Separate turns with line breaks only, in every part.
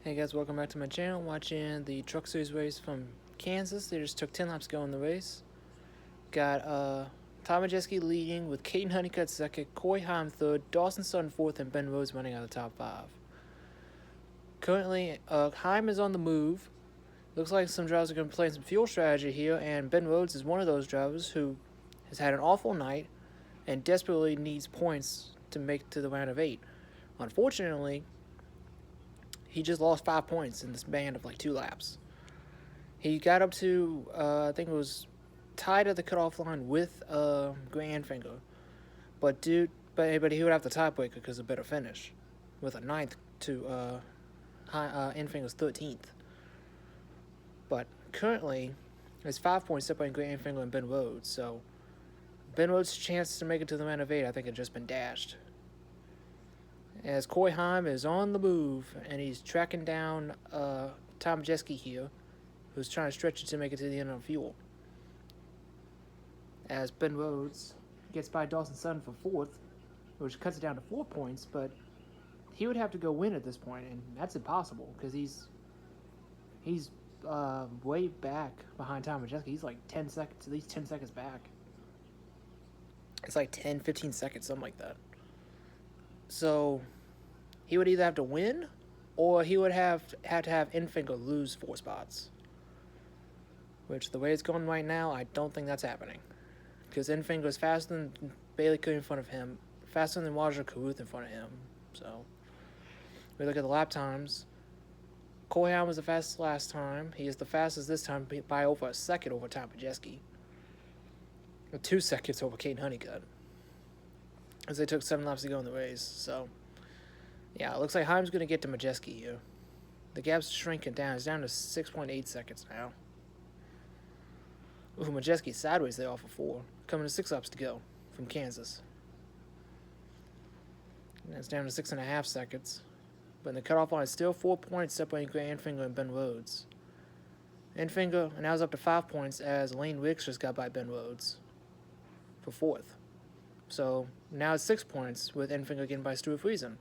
Hey guys, welcome back to my channel. Watching the Truck Series race from Kansas. They just took 10 laps to go in the race. Got Tom Majeski leading with Caden Honeycutt second, Corey Heim third, Dawson Sutton fourth, and Ben Rhodes running out of the top five. Currently, Heim is on the move. Looks like some drivers are going to play some fuel strategy here, and Ben Rhodes is one of those drivers who has had an awful night and desperately needs points to make it to the round of 8. Unfortunately, he just lost 5 points in this span of like 2 laps. He got up to, I think it was tied at the cutoff line with Grant Enfinger, but he would have the tiebreaker because of better finish, with a 9th to Enfinger's 13th. But currently, there's 5 points separating Grant Enfinger and Ben Rhodes, so Ben Rhodes' chance to make it to the round of 8, I think, had just been dashed. As Corey Heim is on the move, and he's tracking down Tom Majeski here, who's trying to stretch it to make it to the end on fuel. As Ben Rhodes gets by Dawson Sutton for 4th, which cuts it down to 4 points, but he would have to go win at this point, and that's impossible, because he's way back behind Tom Majeski. He's like 10 seconds, at least 10 seconds back. It's like 10, 15 seconds, something like that. So he would either have to win, or he would have to have Enfinger lose 4 spots. Which, the way it's going right now, I don't think that's happening. Because Enfinger is faster than Bailey Cook in front of him, faster than Roger Caruth in front of him. So, we look at the lap times. Corey Heim was the fastest last time. He is the fastest this time by over a second over Tom Majeski. 2 seconds over Caden Honeycutt, as they took 7 laps to go in the race. So, yeah, it looks like Heim's going to get to Majeski here. The gap's shrinking down. It's down to 6.8 seconds now. Ooh, Majeski sideways there off of 4. Coming to 6 laps to go from Kansas. And it's down to 6.5 seconds. But the cutoff line is still 4 points separating Grant Enfinger and Ben Rhodes. Enfinger now is up to 5 points as Lane Wicks just got by Ben Rhodes for 4th. So now it's 6 points with Enfinger getting by Stuart Friesen.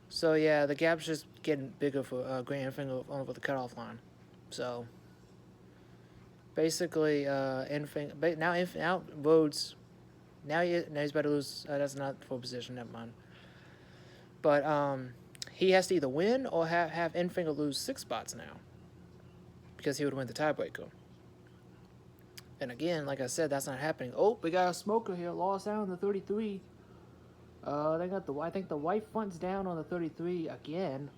So yeah, the gap's just getting bigger for Grant Enfinger over the cutoff line. So basically, Enfinger now Rhodes. Now he's about to lose. That's not full position. Never mind. But he has to either win or have Enfinger lose 6 spots now, because he would win the tiebreaker. And again, like I said, that's not happening. Oh, we got a smoker here. Lost out on the 33. They got I think the white front's down on the 33 again.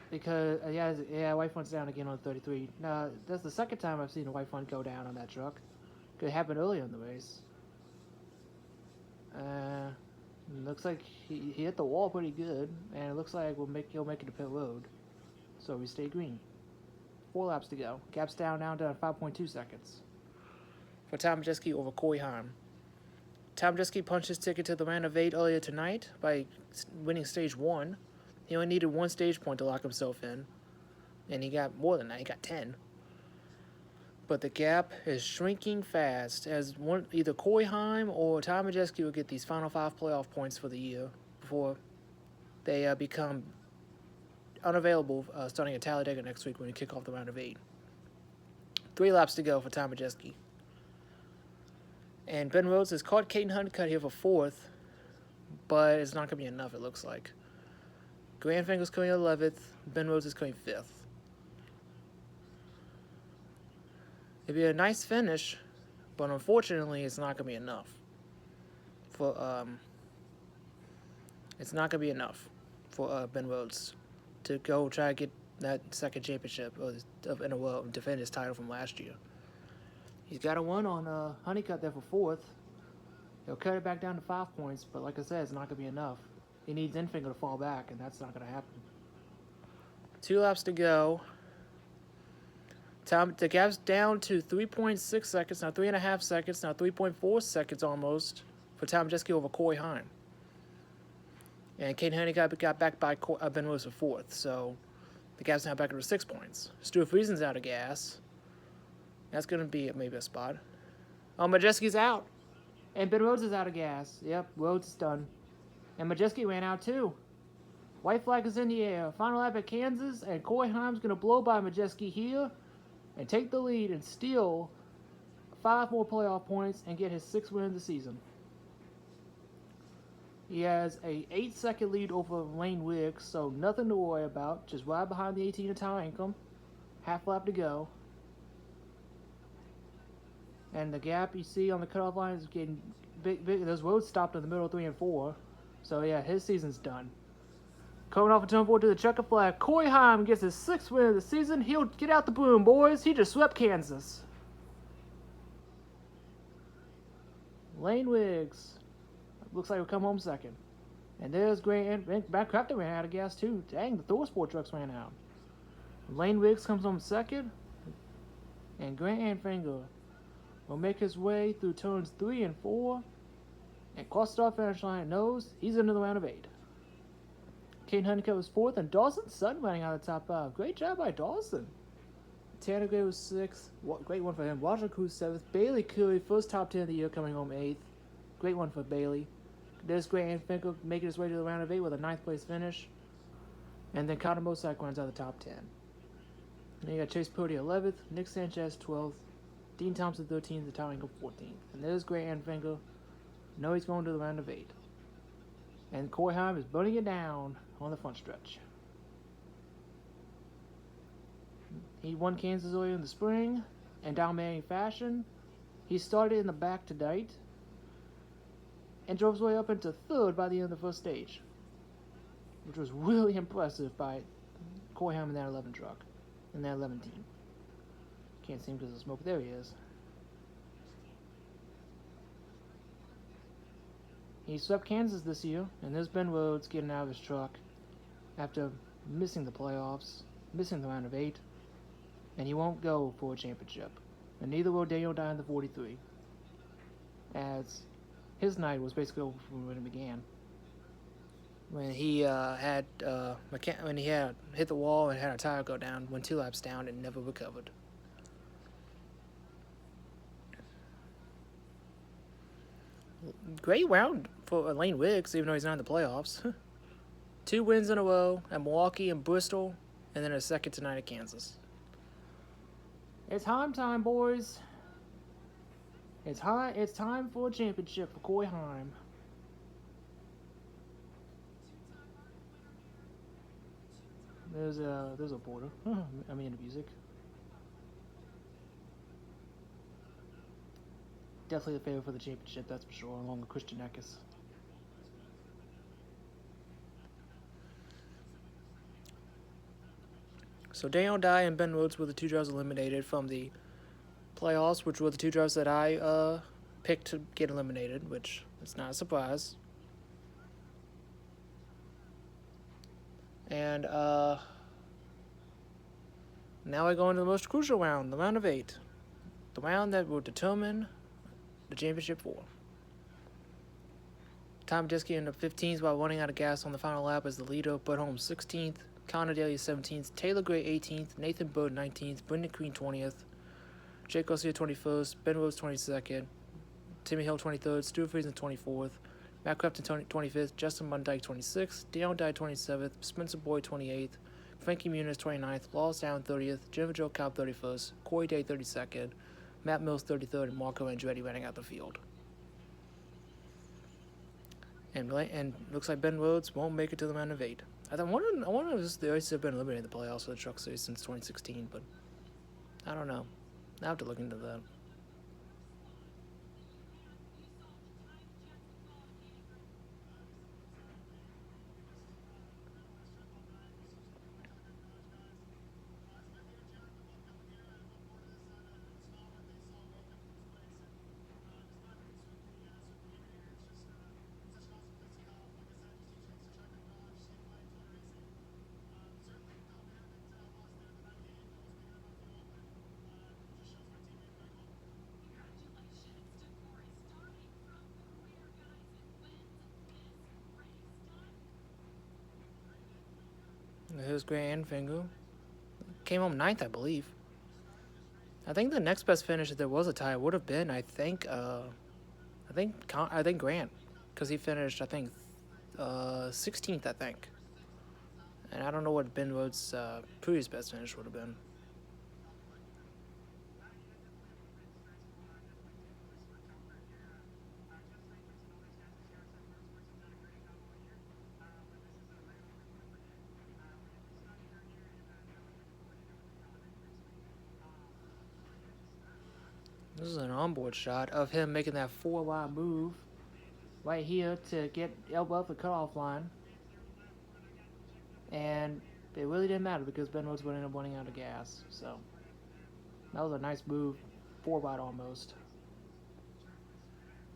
Because yeah, white front's down again on the 33. Now that's the second time I've seen a white front go down on that truck. It happened earlier in the race. Looks like he hit the wall pretty good, and it looks like he'll make it to pit road. So we stay green. 4 laps to go. Gap's down now to 5.2 seconds for Tom Majeski over Corey Heim. Tom Majeski punched his ticket to the round of 8 earlier tonight by winning stage 1. He only needed 1 stage point to lock himself in, and he got more than that. He got 10. But the gap is shrinking fast, as either Corey Heim or Tom Majeski will get these final 5 playoff points for the year before they become unavailable starting at Talladega next week when we kick off the round of 8. 3 laps to go for Tom Majeski. And Ben Rhodes has caught Caden Honeycutt here for 4th, but it's not going to be enough, it looks like. Grant Enfinger's coming 11th, Ben Rhodes is coming 5th. It'd be a nice finish, but unfortunately, it's not going to be enough. It's not going to be enough for Ben Rhodes to go try to get that second championship in a row and defend his title from last year. He's got a 1 on Honeycutt there for 4th. He'll cut it back down to 5 points, but like I said, it's not going to be enough. He needs Enfinger to fall back, and that's not going to happen. 2 laps to go. The gap's down to 3.6 seconds, now 3.5 seconds, now 3.4 seconds almost for Tom Majeski over Corey Heim. And Caden Honeycutt got back by Ben Rhodes for 4th, so the gap's now back up to 6 points. Stuart Friesen's out of gas. That's going to be maybe a spot. Oh, Majeski's out. And Ben Rhodes is out of gas. Yep, Rhodes is done. And Majeski ran out too. White flag is in the air. Final lap at Kansas, and Corey Heim's going to blow by Majeski here and take the lead and steal 5 more playoff points and get his 6th win of the season. He has a 8-second lead over Lane Wiggs, so nothing to worry about. Just right behind the 18 of Tyler Ankrum. Half lap to go. And the gap you see on the cutoff line is getting big. Those roads stopped in the middle of 3 and 4. So yeah, his season's done. Coming off of turn 4 to the checker flag, Corey Heim gets his 6th win of the season. He'll get out the boom, boys. He just swept Kansas. Lane Wiggs looks like he'll come home second. And there's Grant. Back Crafton ran out of gas too. Dang, the Thor Sport trucks ran out. Lane Wiggs comes home second. And Grant Anfinger will make his way through turns 3 and 4. And cross the finish line nose. He's into the round of 8. Kane Honeycutt was 4th, and Dawson Sutton running out of the top 5. Great job by Dawson. Tanner Gray was 6th. Great one for him. Roger Cruz 7th. Bailey Curry, first top 10 of the year, coming home 8th. Great one for Bailey. There's Grant Anfinger making his way to the round of 8 with a 9th place finish. And then Connor Mosack runs out of the top 10. And you got Chase Purdy 11th, Nick Sanchez 12th, Dean Thompson 13th, and Tyler Ankrum 14th. And there's Grant Anfinger. No, he's going to the round of 8. And Corey Heim is burning it down on the front stretch. He won Kansas earlier in the spring in dominating fashion. He started in the back tonight and drove his way up into 3rd by the end of the first stage, which was really impressive by Corey Heim in that 11 truck, in that 11 team. Can't see him because of the smoke. There he is. He swept Kansas this year, and there's Ben Rhodes getting out of his truck after missing the playoffs, missing the round of 8, and he won't go for a championship. And neither will Daniel Dye in the 43, as his night was basically over from when it began. When he had hit the wall and had a tire go down, went 2 laps down and never recovered. Great round for Lane Wiggs, even though he's not in the playoffs. 2 wins in a row at Milwaukee and Bristol, and then a second tonight at Kansas. It's Heim time, boys. It's time for a championship for Corey Heim. There's a border. I mean, the music. Definitely the favorite for the championship, that's for sure, along with Christian Eckes. So Daniel Dye and Ben Rhodes were the 2 drivers eliminated from the playoffs, which were the 2 drivers that I picked to get eliminated, which is not a surprise. And now I go into the most crucial round, the round of 8. The round that will determine the championship 4. Tom Diskey ended up 15th while running out of gas on the final lap as the leader. Bud Holmes 16th, Connor Daly 17th, Taylor Gray 18th, Nathan Bird 19th, Brendan Green 20th, Jake Garcia 21st, Ben Rose 22nd, Timmy Hill 23rd, Stuart Friesen 24th, Matt Crafton 25th, Justin Mundyke 26th, Daniel Dye 27th, Spencer Boyd 28th, Frankie Muniz 29th, Lawrence Allen 30th, Jennifer Joe Cobb 31st, Corey Day 32nd, Matt Mills 33rd, and Marco Andretti running out the field. And looks like Ben Rhodes won't make it to the round of 8. I wonder if the races have been eliminated in the playoffs for the Truck Series since 2016, but I don't know. I have to look into that. Here's Grant Anfinger. Came home 9th, I believe. I think the next best finish, if there was a tie, would have been, I think Grant, because he finished, 16th, I think. And I don't know what Ben Rhodes' previous best finish would have been. This is an onboard shot of him making that 4-wide move right here to get elbow up the cutoff line. And it really didn't matter because Ben Rhodes would end up running out of gas. So that was a nice move, 4-wide almost.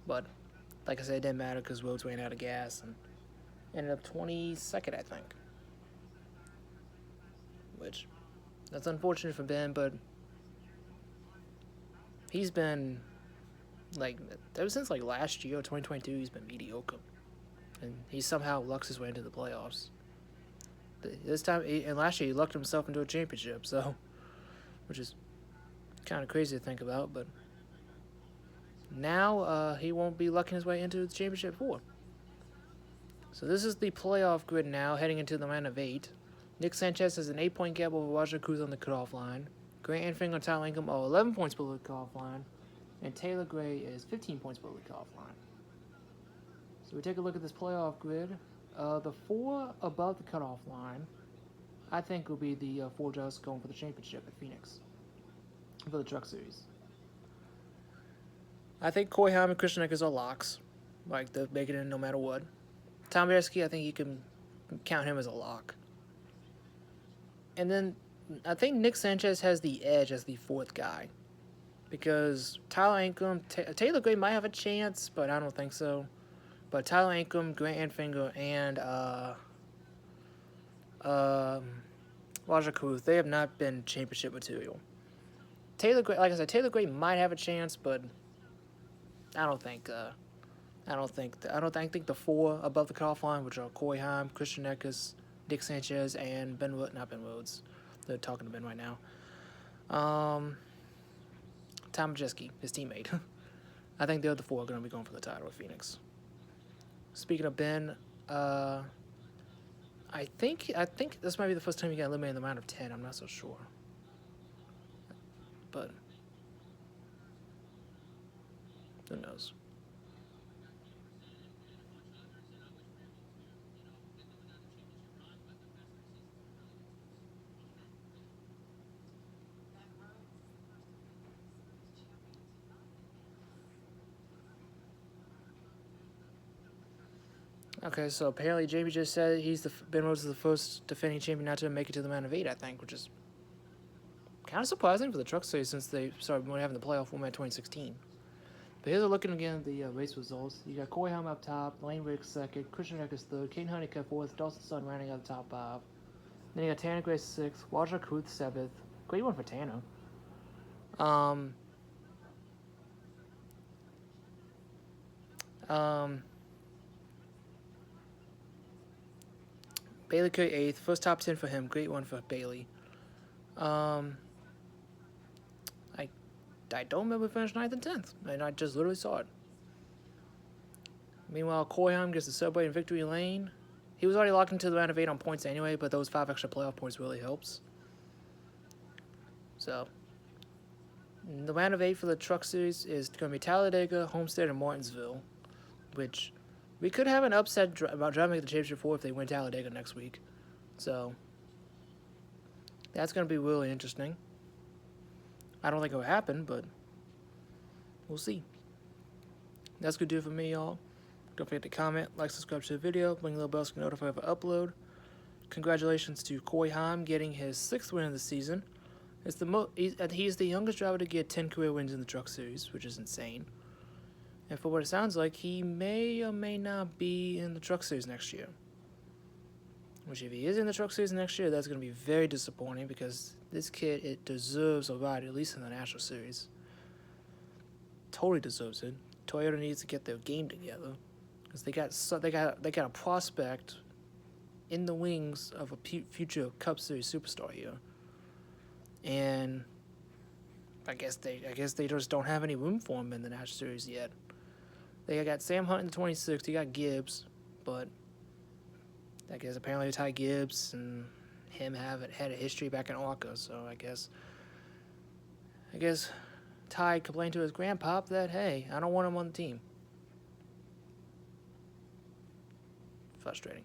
But like I said, it didn't matter because Rhodes ran out of gas and ended up 22nd, I think. Which, that's unfortunate for Ben, but he's been, like, ever since, like, last year, 2022, he's been mediocre. And he somehow lucks his way into the playoffs. This time, and last year, he lucked himself into a championship, so, which is kind of crazy to think about, but now he won't be lucking his way into the championship 4. So this is the playoff grid now, heading into the round of 8. Nick Sanchez has an 8-point gap over Roger Cruz on the cutoff line. Grant Enfinger and Tyler Ingham are 11 points below the cutoff line, and Taylor Gray is 15 points below the cutoff line. So we take a look at this playoff grid. The 4 above the cutoff line, I think, will be the 4 drivers going for the championship at Phoenix for the Truck Series. I think Coy Heim and Christian Eckes are locks. Like, they'll make it in no matter what. Tom Bereski, I think you can count him as a lock. And then I think Nick Sanchez has the edge as the 4th guy. Because Tyler Ingham, Taylor Gray might have a chance, but I don't think so. But Tyler Ingham, Grant Enfinger, and Roger Cruz, they have not been championship material. Taylor Gray, like I said, Taylor Gray might have a chance, but I think the 4 above the cutoff line, which are Coy Heim, Christian Eckes, Nick Sanchez, and not Ben Rhodes. They're talking to Ben right now. Tom Majeski, his teammate. I think the other 4 are going to be going for the title with Phoenix. Speaking of Ben, I think this might be the first time he got eliminated in the round of 10. I'm not so sure. But who knows? Okay, so apparently Jamie just said Ben Rhodes is the first defending champion not to make it to the round of 8, I think, which is kind of surprising for the Truck Series since they started having the playoff format in 2016. But here's a look again at the race results. You got Coy Heim up top, Lane Riggs 2nd, Christian Eckes 3rd, Kane Honeycutt 4th, Dawson Sutton rounding out the top 5. Then you got Tanner Gray 6th, Roger Cruz 7th. Great one for Tanner. Bailey Curry 8th, first top 10 for him. Great one for Bailey. I don't remember finished 9th and 10th, and I just literally saw it. Meanwhile, Coy Heim gets the subway in victory lane. He was already locked into the round of 8 on points anyway, but those 5 extra playoff points really helps. So, the round of 8 for the Truck Series is going to be Talladega, Homestead, and Martinsville, which we could have an upset about driving the championship 4 if they win Talladega next week. So, that's going to be really interesting. I don't think it will happen, but we'll see. That's going to do it for me, y'all. Don't forget to comment, like, subscribe to the video, ring the little bell so you can notify if I upload. Congratulations to Coy Heim getting his 6th win of the season. He's the youngest driver to get 10 career wins in the Truck Series, which is insane. And for what it sounds like, he may or may not be in the Truck Series next year. Which, if he is in the Truck Series next year, that's going to be very disappointing because this kid, it deserves a ride, at least in the National Series. Totally deserves it. Toyota needs to get their game together because they got a prospect in the wings of a future Cup Series superstar here, and I guess they just don't have any room for him in the National Series yet. They got Sam Hunt in the 26th. You got Gibbs, but I guess apparently Ty Gibbs and him had a history back in ARCA, so I guess Ty complained to his grandpop that, hey, I don't want him on the team. Frustrating.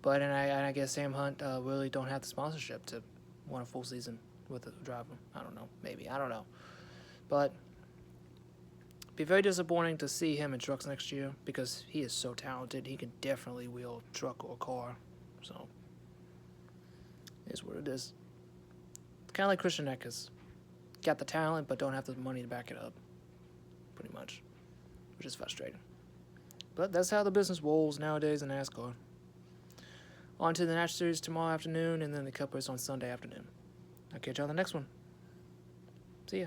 But and I guess Sam Hunt really don't have the sponsorship to want a full season with a driver. I don't know. Maybe. I don't know. But it'd be very disappointing to see him in trucks next year because he is so talented. He can definitely wheel a truck or a car. So, it is what it is. Kind of like Christian Eckes. Got the talent, but don't have the money to back it up. Pretty much. Which is frustrating. But that's how the business rolls nowadays in NASCAR. On to the National Series tomorrow afternoon, and then the Cup race on Sunday afternoon. I'll catch you on the next one. See ya.